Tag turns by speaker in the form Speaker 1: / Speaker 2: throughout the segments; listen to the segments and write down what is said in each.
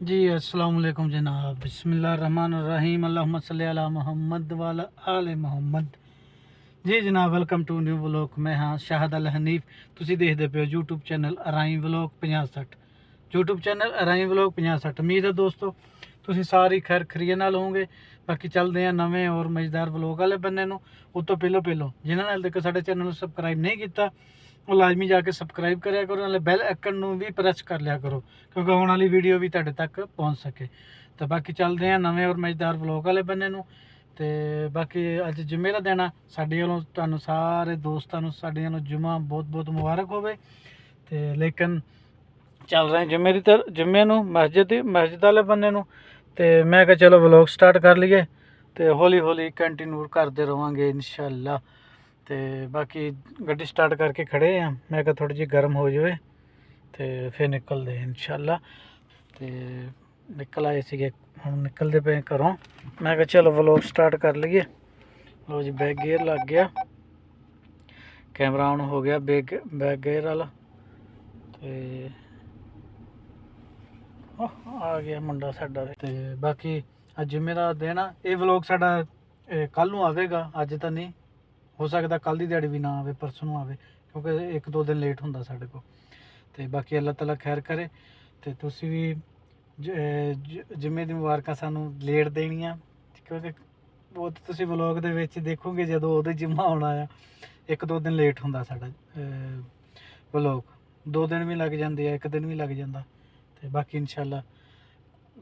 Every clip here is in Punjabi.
Speaker 1: जी अस्सलाम वालेकुम जनाब। बिस्मिल्लाहिर्रहमानिर्रहीम। अल्लाहुम्मा सल्ली अला मोहम्मद व अला आले मोहम्मद। जी जनाब, वेलकम टू न्यू व्लॉग। मैं हाँ शाहद अल हनीफ। ਤੁਸੀਂ ਦੇਖਦੇ ਪਏ ਹੋ YouTube ਚੈਨਲ ਅਰਾਈ ਵਲੌਗ 5060। YouTube ਚੈਨਲ ਅਰਾਈ ਵਲੌਗ 5060। ਉਮੀਦ ਹੈ ਦੋਸਤੋ ਤੁਸੀਂ ਸਾਰੀ ਖੈਰ ਖਰੀਏ ਨਾਲ ਹੋਵੋਗੇ। ਬਾਕੀ ਚੱਲਦੇ ਆ ਨਵੇਂ ਔਰ ਮਜ਼ੇਦਾਰ ਵਲੌਗ ਵਾਲੇ ਬੰਨੇ ਨੂੰ। ਉਸ ਤੋਂ ਪਹਿਲੋਂ ਜਿਨ੍ਹਾਂ ਨੇ ਹਾਲੇ ਤੱਕ ਸਾਡੇ ਚੈਨਲ ਨੂੰ ਸਬਸਕ੍ਰਾਈਬ ਨਹੀਂ ਕੀਤਾ ਉਹ ਲਾਜ਼ਮੀ ਜਾ ਕੇ ਸਬਸਕ੍ਰਾਈਬ ਕਰਿਆ ਕਰੋ, ਨਾਲੇ ਬੈਲ ਆਈਕਨ ਨੂੰ ਵੀ ਪ੍ਰੈਸ ਕਰ ਲਿਆ ਕਰੋ ਕਿਉਂਕਿ ਆਉਣ ਵਾਲੀ ਵੀਡੀਓ ਵੀ ਤੁਹਾਡੇ ਤੱਕ ਪਹੁੰਚ ਸਕੇ। ਤਾਂ ਬਾਕੀ ਚੱਲਦੇ ਆ ਨਵੇਂ ਔਰ ਮਜ਼ੇਦਾਰ ਵਲੌਗ ਵਾਲੇ ਬੰਨੇ ਨੂੰ। ਤੇ ਬਾਕੀ ਅੱਜ ਜੁਮੇ ਦਾ ਦਿਨ ਆ। ਸਾਡੇ ਵੱਲੋਂ ਤੁਹਾਨੂੰ ਸਾਰੇ ਦੋਸਤਾਂ ਨੂੰ ਸਾਡੇ ਵੱਲੋਂ ਜੁਮਾ ਬਹੁਤ ਬਹੁਤ ਮੁਬਾਰਕ ਹੋਵੇ। ਤੇ ਲੇਕਿਨ ਚੱਲ ਰਹੇ ਜੁਮੇ ਨੂੰ ਮਸਜਿਦ ਵਾਲੇ ਬੰਨੇ ਨੂੰ। ਤੇ ਮੈਂ ਕਿਹਾ ਚਲੋ ਵਲੌਗ ਸਟਾਰਟ ਕਰ ਲਈਏ ਤੇ ਹੌਲੀ ਹੌਲੀ ਕੰਟੀਨਿਊ ਕਰਦੇ ਰਹਾਂਗੇ ਇਨਸ਼ਾਅੱਲਾ। ਤੇ ਬਾਕੀ ਗੱਡੀ ਸਟਾਰਟ ਕਰਕੇ ਖੜੇ ਆ। ਮੈਂ ਕਿਹਾ ਥੋੜੀ ਜਿਹੀ ਗਰਮ ਹੋ ਜਾਵੇ ਤੇ ਫਿਰ ਨਿਕਲਦੇ ਇਨਸ਼ਾਅੱਲਾ। ਤੇ ਨਿਕਲ ਆਏ ਸੀਗੇ, ਹੁਣ ਨਿਕਲਦੇ ਪਏ ਘਰੋਂ। ਮੈਂ ਕਿਹਾ ਚਲੋ ਵਲੌਗ ਸਟਾਰਟ ਕਰ ਲਈਏ। ਲੋ ਜੀ, ਬੈਕ ਗੇਅਰ ਲੱਗ ਗਿਆ, ਕੈਮਰਾ ਆਨ ਹੋ ਗਿਆ ਬੈਕ ਗੇਅਰ ਵਾਲਾ। ਤੇ ਆ ਗਿਆ ਮੁੰਡਾ ਸਾਡਾ। ਤੇ ਬਾਕੀ ਅੱਜ ਮੇਰਾ ਦਿਨ ਆ। ਇਹ ਵਲੌਗ ਸਾਡਾ ਕੱਲ ਨੂੰ ਆਵੇਗਾ, ਅੱਜ ਤਾਂ ਨਹੀਂ। ਹੋ ਸਕਦਾ ਕੱਲ ਦੀ ਦਿਹਾੜੀ ਵੀ ਨਾ ਆਵੇ, ਪਰਸੋਂ ਨੂੰ ਆਵੇ ਕਿਉਂਕਿ 1-2 ਦਿਨ ਲੇਟ ਹੁੰਦਾ ਸਾਡੇ ਕੋਲ। ਤੇ ਬਾਕੀ ਅੱਲਾਹ ਤਾਲਾ ਖੈਰ ਕਰੇ। ਤੇ ਤੁਸੀਂ ਵੀ ਜੁਮੇ ਦੀ ਮੁਬਾਰਕਾਂ ਸਾਨੂੰ ਲੇਟ ਦੇਣੀਆਂ ਕਿਉਂਕਿ ਉਹ ਤੁਸੀਂ ਵਲੌਗ ਦੇ ਵਿੱਚ ਦੇਖੋਗੇ ਜਦੋਂ ਉਹਦੇ ਜੁਮਾ ਆਉਣਾ ਆ। 1-2 ਦਿਨ ਲੇਟ ਹੁੰਦਾ ਸਾਡਾ ਵਲੌਗ। 2 ਦਿਨ ਵੀ ਲੱਗ ਜਾਂਦੇ ਆ, 1 ਦਿਨ ਵੀ ਲੱਗ ਜਾਂਦਾ। ਤੇ ਬਾਕੀ ਇਨਸ਼ਾਅੱਲਾ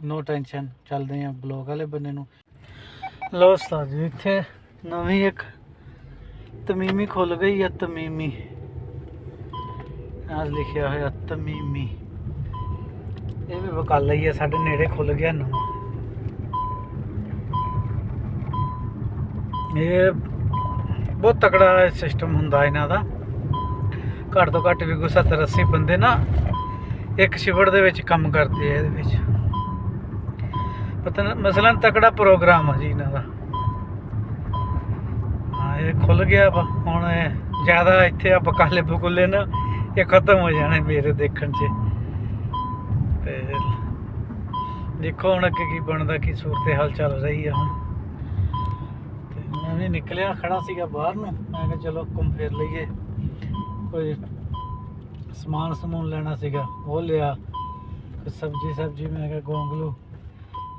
Speaker 1: ਨੋ ਟੈਨਸ਼ਨ, ਚੱਲਦੇ ਆ ਵਲੌਗ ਵਾਲੇ ਬੰਨੇ ਨੂੰ। ਲੋ ਉਸਤਾਦ ਜੀ, ਇੱਥੇ ਨਵੀਂ ਇੱਕ ਤਮੀਮੀ ਖੁੱਲ ਗਈ ਆ। ਤਮੀਮੀ ਆ ਲਿਖਿਆ ਹੋਇਆ ਤਮੀਮੀ। ਇਹ ਵੀ ਬਕਾਲਾ ਹੀ ਆ, ਸਾਡੇ ਨੇੜੇ ਖੁੱਲ ਗਿਆ ਨਵਾਂ। ਇਹ ਬਹੁਤ ਤਕੜਾ ਸਿਸਟਮ ਹੁੰਦਾ ਇਹਨਾਂ ਦਾ। ਘੱਟ ਤੋਂ ਘੱਟ ਵੀ ਕੋਈ 70-80 ਬੰਦੇ ਨਾ ਇੱਕ ਸ਼ਿਫਟ ਦੇ ਵਿੱਚ ਕੰਮ ਕਰਦੇ ਆ ਇਹਦੇ ਵਿੱਚ। ਪਤਾ ਮਸਲਨ ਤਕੜਾ ਪ੍ਰੋਗਰਾਮ ਆ ਜੀ ਇਹਨਾਂ ਦਾ। ਹਾਂ, ਇਹ ਖੁੱਲ ਗਿਆ ਵਾ ਹੁਣ। ਜ਼ਿਆਦਾ ਇੱਥੇ ਆ ਬਕਾਲੇ ਬਕੂਲੇ ਨਾ ਇਹ ਖਤਮ ਹੋ ਜਾਣੇ ਮੇਰੇ ਦੇਖਣ 'ਚ। ਤੇ ਦੇਖੋ ਹੁਣ ਅੱਗੇ ਕੀ ਬਣਦਾ, ਕੀ ਸੂਰਤ ਹਾਲ ਚੱਲ ਰਹੀ ਆ ਹੁਣ। ਤੇ ਮੈਂ ਵੀ ਨਿਕਲਿਆ, ਖੜਾ ਸੀਗਾ ਬਾਹਰ ਨੂੰ। ਮੈਂ ਕਿਹਾ ਚਲੋ ਘੁੰਮ ਫਿਰ ਲਈਏ। ਕੋਈ ਸਮਾਨ ਲੈਣਾ ਸੀਗਾ ਉਹ ਲਿਆ। ਕੋਈ ਸਬਜ਼ੀ ਮੈਂ ਕਿਹਾ ਗੋਂਗਲੂ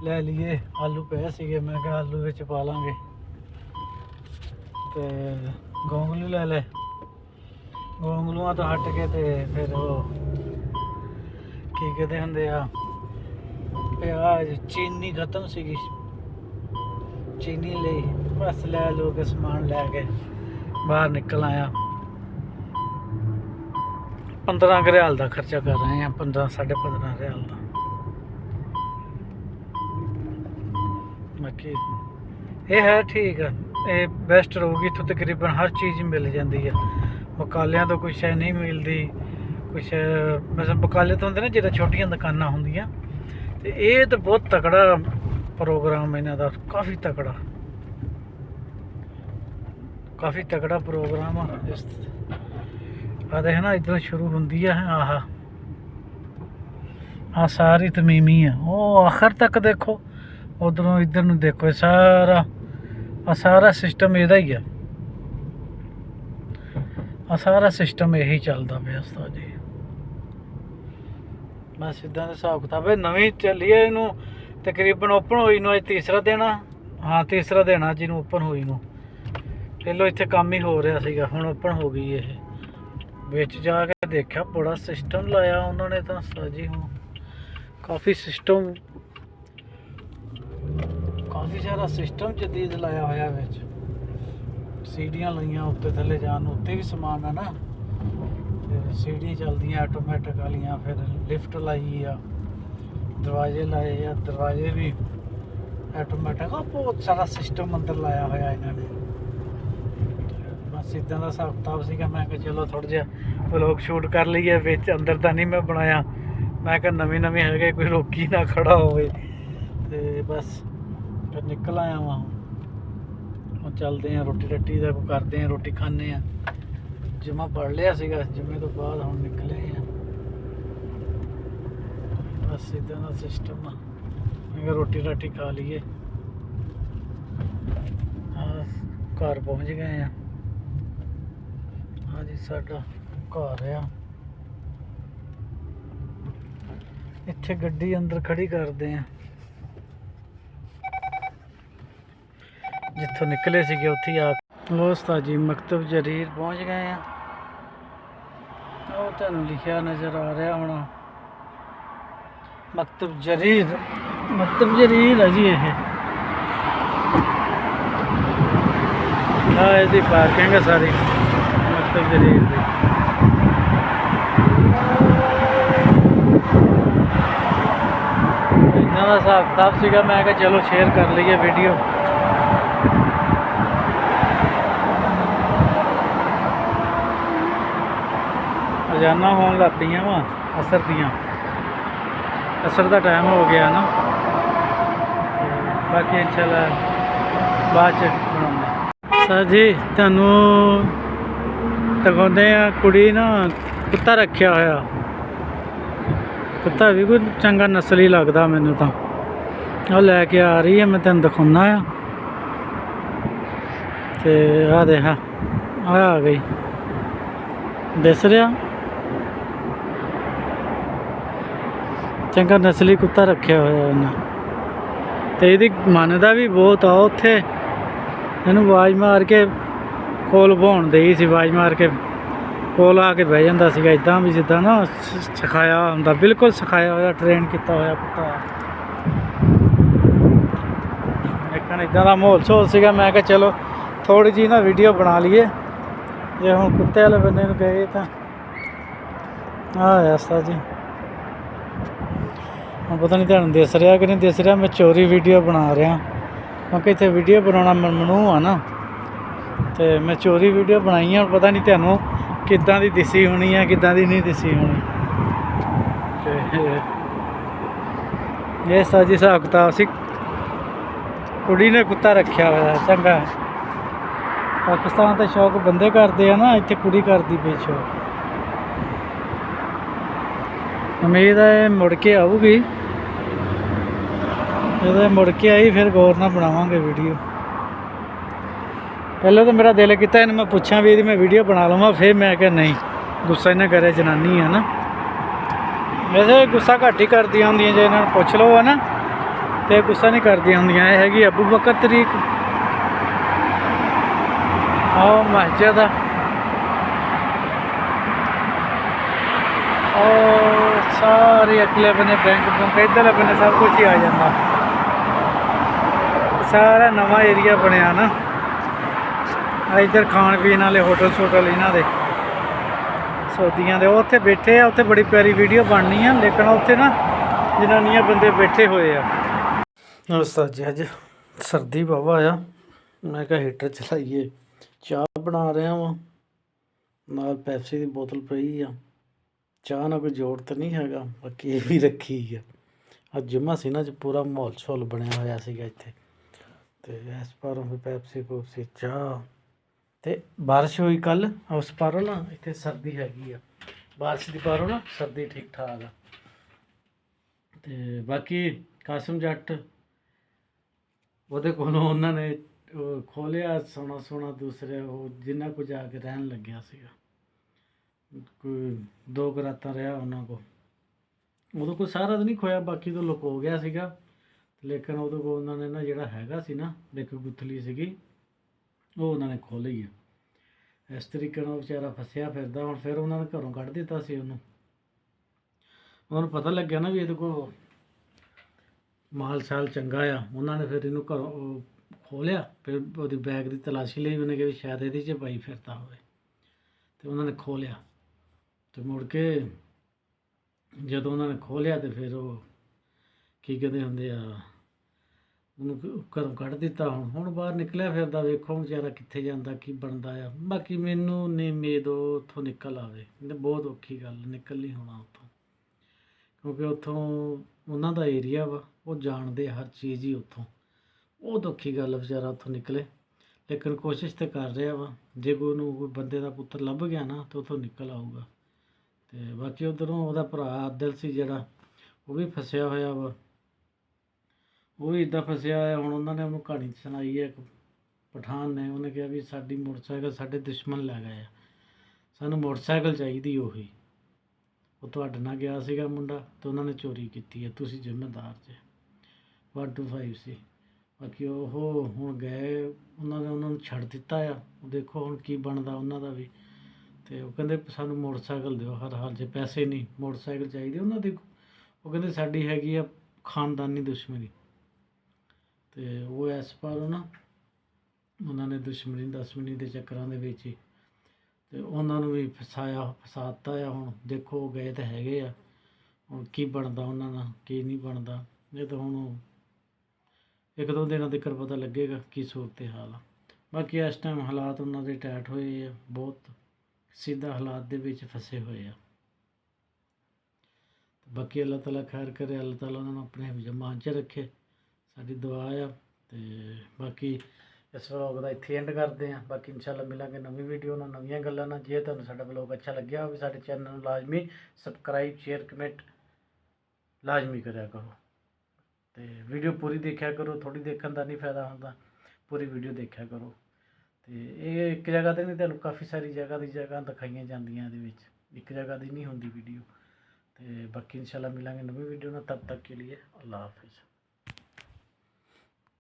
Speaker 1: ਲੈ ਲਈਏ। ਆਲੂ ਪਏ ਸੀਗੇ, ਮੈਂ ਕਿਹਾ ਆਲੂ ਵਿੱਚ ਪਾ ਲਾਂਗੇ ਤੇ ਗੋਂਗਲੂ ਲੈ ਲਏ। ਗੋਂਗਲੂਆਂ ਤੋਂ ਹਟ ਕੇ ਤੇ ਫਿਰ ਉਹ ਕੀ ਕਹਿੰਦੇ ਹੁੰਦੇ ਆ, ਪਿਆਜ਼ ਚੀਨੀ ਖਤਮ ਸੀਗੀ, ਚੀਨੀ ਲਈ ਬਸ ਲੈ ਲੋ ਕੇ ਸਮਾਨ ਲੈ ਕੇ ਬਾਹਰ ਨਿਕਲ ਆਇਆ। 15 ਰਿਆਲ ਦਾ ਖਰਚਾ ਕਰ ਰਹੇ ਆ, 15-15.5 ਰਿਆਲ ਦਾ। ਬਾਕੀ ਇਹ ਹੈ ਠੀਕ ਆ, ਇਹ ਬੈਸਟ ਰਹੂਗੀ। ਇੱਥੋਂ ਤਕਰੀਬਨ ਹਰ ਚੀਜ਼ ਮਿਲ ਜਾਂਦੀ ਆ। ਬਕਾਲਿਆਂ ਤੋਂ ਕੋਈ ਸ਼ੈ ਨਹੀਂ ਮਿਲਦੀ। ਕੁਛ ਮਤਲਬ ਬਕਾਲੇ ਤੋਂ ਹੁੰਦੇ ਨਾ ਜਿਹੜਾ ਛੋਟੀਆਂ ਦੁਕਾਨਾਂ ਹੁੰਦੀਆਂ। ਤੇ ਇਹ ਤਾਂ ਬਹੁਤ ਤਕੜਾ ਪ੍ਰੋਗਰਾਮ ਇਹਨਾਂ ਦਾ, ਕਾਫੀ ਤਕੜਾ ਪ੍ਰੋਗਰਾਮ ਆ। ਆ ਦੇਖ ਨਾ, ਇੱਧਰੋਂ ਸ਼ੁਰੂ ਹੁੰਦੀ ਆ। ਆਹ ਸਾਰੀ ਤਮੀਮੀ ਆ, ਉਹ ਆਖਰ ਤੱਕ ਦੇਖੋ। ਉਧਰੋਂ ਇੱਧਰ ਨੂੰ ਦੇਖੋ, ਸਾਰਾ ਸਿਸਟਮ ਇਹਦਾ ਹੀ ਆ। ਸਾਰਾ ਸਿਸਟਮ ਇਹੀ ਚੱਲਦਾ ਪਿਆ ਉਸਤਾਦ ਜੀ। ਬਸ ਇੱਦਾਂ ਦਾ ਹਿਸਾਬ ਕਿਤਾਬ ਹੈ। ਨਵੀਂ ਚੱਲੀ ਹੈ, ਇਹਨੂੰ ਤਕਰੀਬਨ ਓਪਨ ਹੋਈ ਨੂੰ ਅੱਜ ਤੀਸਰਾ ਦਿਨ ਆ। ਹਾਂ, ਤੀਸਰਾ ਦਿਨ ਆ ਜਿਹਨੂੰ ਓਪਨ ਹੋਈ ਨੂੰ। ਪਹਿਲੋਂ ਇੱਥੇ ਕੰਮ ਹੀ ਹੋ ਰਿਹਾ ਸੀਗਾ, ਹੁਣ ਓਪਨ ਹੋ ਗਈ ਇਹ। ਵਿੱਚ ਜਾ ਕੇ ਦੇਖਿਆ ਬੜਾ ਸਿਸਟਮ ਲਾਇਆ ਉਹਨਾਂ ਨੇ ਤਾਂ ਉਸਤਾਦ ਜੀ। ਹੁਣ ਕਾਫੀ ਸਾਰਾ ਸਿਸਟਮ ਜਦੀਦ ਲਾਇਆ ਹੋਇਆ ਵਿੱਚ। ਸੀੜੀਆਂ ਲਾਈਆਂ ਉੱਤੇ ਥੱਲੇ ਜਾਣ ਨੂੰ, ਉੱਤੇ ਵੀ ਸਮਾਨ ਆ ਨਾ। ਫਿਰ ਸੀੜੀਆਂ ਚੱਲਦੀਆਂ ਆਟੋਮੈਟਿਕ ਵਾਲੀਆਂ। ਫਿਰ ਲਿਫਟ ਲਾਈ ਆ, ਦਰਵਾਜ਼ੇ ਲਾਏ ਆ, ਦਰਵਾਜ਼ੇ ਵੀ ਆਟੋਮੈਟਿਕ। ਬਹੁਤ ਸਾਰਾ ਸਿਸਟਮ ਅੰਦਰ ਲਾਇਆ ਹੋਇਆ ਇਹਨਾਂ ਨੇ। ਬਸ ਇੱਦਾਂ ਦਾ ਹਿਸਾਬ ਕਿਤਾਬ ਸੀਗਾ। ਮੈਂ ਕਿਹਾ ਚਲੋ ਥੋੜ੍ਹਾ ਜਿਹਾ ਵਲੌਗ ਸ਼ੂਟ ਕਰ ਲਈਏ। ਵਿੱਚ ਅੰਦਰ ਤਾਂ ਨਹੀਂ ਮੈਂ ਬਣਾਇਆ। ਮੈਂ ਕਿਹਾ ਨਵੇਂ ਹੈਗੇ, ਕੋਈ ਰੋਕੀ ਨਾ ਖੜਾ ਹੋਵੇ। ਤੇ ਬਸ ਫਿਰ ਨਿਕਲ ਆਇਆ ਵਾਂ। ਹੁਣ ਚੱਲਦੇ ਆ, ਰੋਟੀ ਰੱਟੀ ਦਾ ਕਰਦੇ ਆ, ਰੋਟੀ ਖਾਂਦੇ ਆ। ਜੁਮਾ ਪੜ੍ਹ ਲਿਆ ਸੀਗਾ, ਜੁਮੇ ਤੋਂ ਬਾਅਦ ਹੁਣ ਨਿਕਲੇ ਆ। बस इदा का सिस्टम आ। अगर रोटी राटी खा लीए घर पहुँच गए हैं। हाँ जी साडा घर आ इत्थे गड्डी अंदर खड़ी करते हैं जिथों निकले सी उत्थे आ उस्ताद जी मकतब जरीर पहुँच गए हैं। वो तुहानू लिखिया नज़र आ रहा होना मकतब जरीर है जी ये इसकी पार्किंग है सारी मकतब जरीर की। इतना का हिसाब किताब सीगा मैं कहा चलो शेयर कर लीए वीडियो। अजाना होन लग पी वा असर दियाँ असर का टाइम हो गया ना। बाकी इंशाल्लाह बाद च बनाऊंगा। सर जी तुहानू दिखाते हैं कुड़ी ना कुत्ता रखा होया कुत्ता भी कोई चंगा नस्ली लगता मैनू तो वो लैके आ रही है मैं तेन दिखाना आ ते आ देखा आ गई दिस रहा चंगा नस्ली कुत्ता रखा होया उन्हें तो यदी मनदा भी बहुत आ उत्थे इनू आवाज़ मार के कोल बहाउण दई सी आवाज़ मार के कोल आके बह जाता सीगा इदां भी जिद्दां ना सिखाया हुंदा बिल्कुल सिखाया होया ट्रेन किया होया कुत्ता। लेकिन इदां दा माहौल शोल सीगा मैं कहा चलो थोड़ी जी ना वीडियो बना लीए जे हुण कुत्ते वाले बंदे नूं गए तां उस्ताद जी हम पता नहीं तुहानू दिस रहा कि नहीं दिस रहा मैं चोरी वीडियो बना रहा क्योंकि इत्थे वीडियो बनाना ममनू आ ना तो मैं चोरी वीडियो बनाई है। पता नहीं तुहानू किद्दां दी दिसी होनी है किद्दां दी नहीं दिसी होनी। ये साजी हिसाब किताब सी कुड़ी ने कुत्ता रखा हुआ चंगा पाकिस्तान तो शौक बंदे करते हैं ना इत्थे कुड़ी करती पे शौक। उम्मीद है मुड़ के आऊगी जो मुड़ के आई फिर गौर ना बनावांगे वीडियो। पहले तो मेरा दिल किया इन मैं पूछा भी मैं वीडियो बना लवां फिर मैं क्या नहीं गुस्सा इन्हें करे जनानी है ना वैसे गुस्सा घट ही करदियां होंदियां जे इन्होंने पुछ लो है ना तो गुस्सा नहीं करदियां होंदियां। यह हैगी अबू बकर तरीक आओ मस्जिद और सारे अगले बने बैंक बुंक इधरले बने सब कुछ ही आ जाता सारा नवा एरिया बनया ना। इधर खान पीन वाले होटल शोटल इन्हों के सऊदियां दे उत्थे बैठे आ उत्थे बड़ी प्यारी वीडियो बननी है लेकिन उत्थे ना जनानियां बंदे बैठे हुए आ। उस्ताद जी अज सर्दी वाहवा आ मैं क्या हीटर चलाइए चाह बना रहा वा नाल पैप्सी की बोतल पई आ चाह ना कोई जोड़ तो नहीं हैगा बाकी ये भी रखी है। अज जुम्मा सी ना पूरा माहौल शौल बनया होया सीगा इत्थे ते इस पारों फिर पैप्सी पूप्सी चाह ते बारिश हुई कल उस पारों ना इत्थे सर्दी हैगी आ बारिश की पारों ना सर्दी ठीक ठाक आ। ते बाकी कासिम जट वो उन्होंने खोलिया सोना सोना दूसरे वो जिन्ना को जाके रहन लग्या सीगा कोई 2 रातां रहा उन्होंने को उदों कोई सारा तो नहीं खोया बाकी तो लुक हो गया सीगा लेकिन उदों को उन्होंने ना जिहड़ा हैगा सी ना एक गुत्थली सीगी वो उन्होंने खोली है। इस तरीके नाल बेचारा फसिया फिरदा हुण फिर उन्होंने घरों कढ़ दिता सी उन्होंने पता लग गया ना भी ये को माल शाल चंगा आ उन्होंने फिर इनू घरों खोलिया फिर वो बैग की तलाशी ली उन्हें कि शायद ये पाई फिरता हो तो उन्होंने खोलिया तो मुड़ के जदों उन्होंने खोलिया तो फिर वो की कहते होंगे घरों कढ़ दिता हुण बाहर निकलिया फिरदा वेखो बेचारा कित्थे जांदा की बनदा आ। बाकी मैनू नहीं उम्मीद उत्थों निकल आवे बहुत औखी गल निकल नहीं होना उत्थों क्योंकि उत्थों उन्हां दा एरिया वा वो जानते हर चीज़ ही उत्थों बहुत औखी गल बेचारा उत्थों निकले लेकिन कोशिश तो कर रहा वा जे कोई बंदे का पुत्तर लभ गया ना तो उत्थों निकल आऊगा। तो बाकी उधरों वह भरा आदिल से जरा ਉਹ ਵੀ ਫਸਿਆ ਹੋਇਆ ਵਾ, ਉਹ ਵੀ ਇੱਦਾਂ ਫਸਿਆ ਹੋਇਆ। ਹੁਣ ਉਹਨਾਂ ਨੇ ਉਹਨੂੰ ਕਹਾਣੀ ਸੁਣਾਈ ਹੈ ਇੱਕ ਪਠਾਨ ਨੇ, ਉਹਨੇ ਕਿਹਾ ਵੀ ਸਾਡੀ ਮੋਟਰਸਾਈਕਲ ਸਾਡੇ ਦੁਸ਼ਮਣ ਲੈ ਗਏ ਆ, ਸਾਨੂੰ ਮੋਟਰਸਾਈਕਲ ਚਾਹੀਦੀ ਉਹੀ, ਉਹ ਤੁਹਾਡੇ ਨਾਲ ਗਿਆ ਸੀਗਾ ਮੁੰਡਾ ਤੇ ਉਹਨਾਂ ਨੇ ਚੋਰੀ ਕੀਤੀ ਹੈ, ਤੁਸੀਂ ਜ਼ਿੰਮੇਦਾਰ ਜੇ। 125 ਸੀ। ਬਾਕੀ ਉਹ ਹੁਣ ਗਏ, ਉਹਨਾਂ ਨੇ ਉਹਨਾਂ ਨੂੰ ਛੱਡ ਦਿੱਤਾ ਆ, ਉਹ ਦੇਖੋ ਹੁਣ ਕੀ ਬਣਦਾ ਉਹਨਾਂ ਦਾ ਵੀ। ਤੇ ਉਹ ਕਹਿੰਦੇ ਸਾਨੂੰ ਮੋਟਰਸਾਈਕਲ ਦਿਓ ਹਰ ਹਾਲ 'ਚ, ਪੈਸੇ ਨਹੀਂ ਮੋਟਰਸਾਈਕਲ ਚਾਹੀਦੇ ਉਹਨਾਂ ਦੇ। ਉਹ ਕਹਿੰਦੇ ਸਾਡੀ ਹੈਗੀ ਆ ਖਾਨਦਾਨੀ ਦੁਸ਼ਮਣੀ, ਤੇ ਉਹ ਇਸ ਪਾਰੋਂ ਨਾ ਉਹਨਾਂ ਨੇ ਦੁਸ਼ਮਣੀ ਦੇ ਚੱਕਰਾਂ ਦੇ ਵਿੱਚ ਹੀ ਤੇ ਉਹਨਾਂ ਨੂੰ ਵੀ ਫਸਾਤਾ ਆ। ਹੁਣ ਦੇਖੋ ਗਏ ਤਾਂ ਹੈਗੇ ਆ, ਹੁਣ ਕੀ ਬਣਦਾ ਉਹਨਾਂ ਨਾਲ ਕੀ ਨਹੀਂ ਬਣਦਾ, ਇਹ ਤਾਂ ਹੁਣ ਇੱਕ ਦੋ ਦਿਨਾਂ ਤੱਕ ਪਤਾ ਲੱਗੇਗਾ ਕੀ ਸੂਰਤ ਹਾਲ ਆ। ਬਾਕੀ ਇਸ ਟਾਈਮ ਹਾਲਾਤ ਉਹਨਾਂ ਦੇ ਟਾਈਟ ਹੋਏ ਆ, ਬਹੁਤ ਸਿੱਧਾ ਹਾਲਾਤ ਦੇ ਵਿੱਚ ਫਸੇ ਹੋਏ ਆ। ਬਾਕੀ ਅੱਲਾਹ ਤਾਲਾ ਖੈਰ ਕਰੇ, ਅੱਲਾਹ ਤਾਲਾ ਉਹਨਾਂ ਨੂੰ ਆਪਣੇ ਜਮਾਨ 'ਚ ਰੱਖੇ, ਸਾਡੀ ਦੁਆ ਆ। ਤੇ ਬਾਕੀ ਇਸ ਵਲੋਗ ਦਾ ਇੱਥੇ ਐਂਡ ਕਰਦੇ ਹਾਂ। ਬਾਕੀ ਇਨਸ਼ਾਅੱਲਾ ਮਿਲਾਂਗੇ ਨਵੀਂ ਵੀਡੀਓ ਨਾਲ, ਨਵੀਆਂ ਗੱਲਾਂ ਨਾਲ। ਜੇ ਤੁਹਾਨੂੰ ਸਾਡਾ ਵਲੋਗ ਅੱਛਾ ਲੱਗਿਆ ਹੋਵੇ, ਸਾਡੇ ਚੈਨਲ ਨੂੰ ਲਾਜ਼ਮੀ ਸਬਸਕ੍ਰਾਈਬ ਸ਼ੇਅਰ ਕਮੈਂਟ ਲਾਜ਼ਮੀ ਕਰਿਆ ਕਰੋ, ਤੇ ਵੀਡੀਓ ਪੂਰੀ ਦੇਖਿਆ ਕਰੋ। ਥੋੜੀ ਦੇਖਣ ਦਾ ਨਹੀਂ ਫਾਇਦਾ ਹੁੰਦਾ, ਪੂਰੀ ਵੀਡੀਓ ਦੇਖਿਆ ਕਰੋ। ਤੇ ਇਹ ਇੱਕ ਜਗ੍ਹਾ 'ਤੇ ਨਹੀਂ, ਤੁਹਾਨੂੰ ਕਾਫੀ ਸਾਰੀ ਜਗ੍ਹਾ ਦਿਖਾਈਆਂ ਜਾਂਦੀਆਂ ਇਹਦੇ ਵਿੱਚ, ਇੱਕ ਜਗ੍ਹਾ ਦੀ ਨਹੀਂ ਹੁੰਦੀ ਵੀਡੀਓ। ਤੇ ਬਾਕੀ ਇਨਸ਼ਾਅੱਲਾ ਮਿਲਾਂਗੇ ਨਵੀਂ ਵੀਡੀਓ ਨਾਲ, ਤਬ ਤੱਕ ਕੇ लिए अल्लाह हाफिज़।